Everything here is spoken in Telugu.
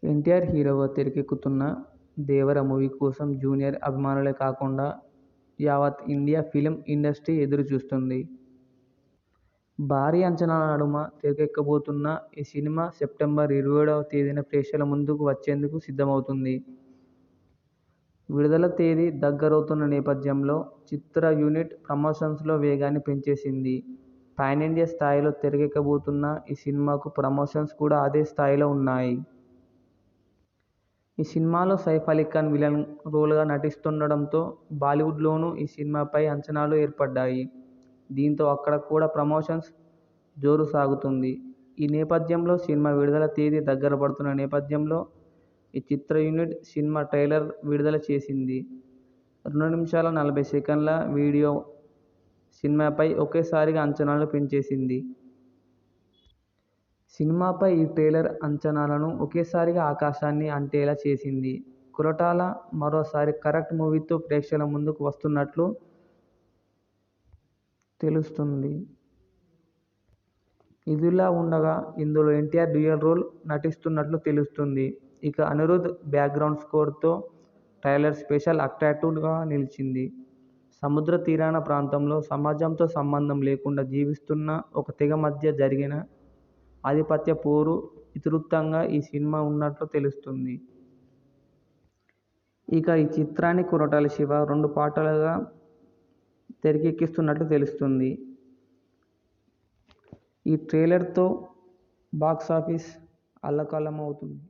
ఎన్టీఆర్ హీరోగా తెరకెక్కుతున్న 'దేవర' మూవీ కోసం జూనియర్ అభిమానులే కాకుండా యావత్ ఇండియా ఫిల్మ్ ఇండస్ట్రీ ఎదురుచూస్తోంది. భారీ అంచనాల నడుమ తెరకెక్కబోతున్న ఈ సినిమా సెప్టెంబర్ 27వ తేదీన ప్రేక్షకుల ముందుకు వచ్చేందుకు సిద్ధమవుతోంది. విడుదల తేదీ దగ్గరవుతున్న నేపథ్యంలో చిత్ర యూనిట్ ప్రమోషన్స్లో వేగాన్ని పెంచేసింది. పాన్ ఇండియా స్థాయిలో తెరకెక్కబోతున్న ఈ సినిమాకు ప్రమోషన్స్ కూడా అదే స్థాయిలో ఉన్నాయి. ఈ సినిమాలో సైఫ్ అలీ ఖాన్ విలన్ రోల్గా నటిస్తుండడంతో బాలీవుడ్లోనూ ఈ సినిమాపై అంచనాలు ఏర్పడ్డాయి. దీంతో అక్కడ కూడా ప్రమోషన్స్ జోరు సాగుతోంది. ఈ నేపథ్యంలో సినిమా విడుదల తేదీ దగ్గరపడుతున్న నేపథ్యంలో ఈ చిత్ర యూనిట్ సినిమా ట్రైలర్ విడుదల చేసింది. 2 నిమిషాల 40 సెకన్ల వీడియో సినిమాపై ఒక్కసారిగా అంచనాలను పెంచేసింది. సినిమాపై ఈ ట్రైలర్ అంచనాలను ఒక్కసారిగా ఆకాశాన్ని అంటేలా చేసింది. కొరటాల మరోసారి కరెక్ట్ మూవీతో ప్రేక్షకుల ముందుకు వస్తున్నట్లు తెలుస్తోంది. ఇదిలా ఉండగా ఇందులో ఎన్టీఆర్ డ్యూయల్ రోల్ నటిస్తున్నట్లు తెలుస్తోంది. ఇక అనిరుద్ధ్ బ్యాక్గ్రౌండ్ స్కోర్తో ట్రైలర్ స్పెషల్ అట్రాక్టివ్గా నిలిచింది. సముద్ర తీర ప్రాంతంలో సమాజంతో సంబంధం లేకుండా జీవిస్తున్న ఒక తెగ మధ్య జరిగే ఆధిపత్య పోరు ఇతివృత్తంగా ఈ సినిమా ఉన్నట్లు తెలుస్తోంది. ఇక ఈ చిత్రాన్ని కొరటాల శివ 2 పార్టులుగా తెరకెక్కిస్తున్నట్లు తెలుస్తోంది. ఈ ట్రైలర్తో బాక్సాఫీస్ అల్లకల్లోలమవుతుంది.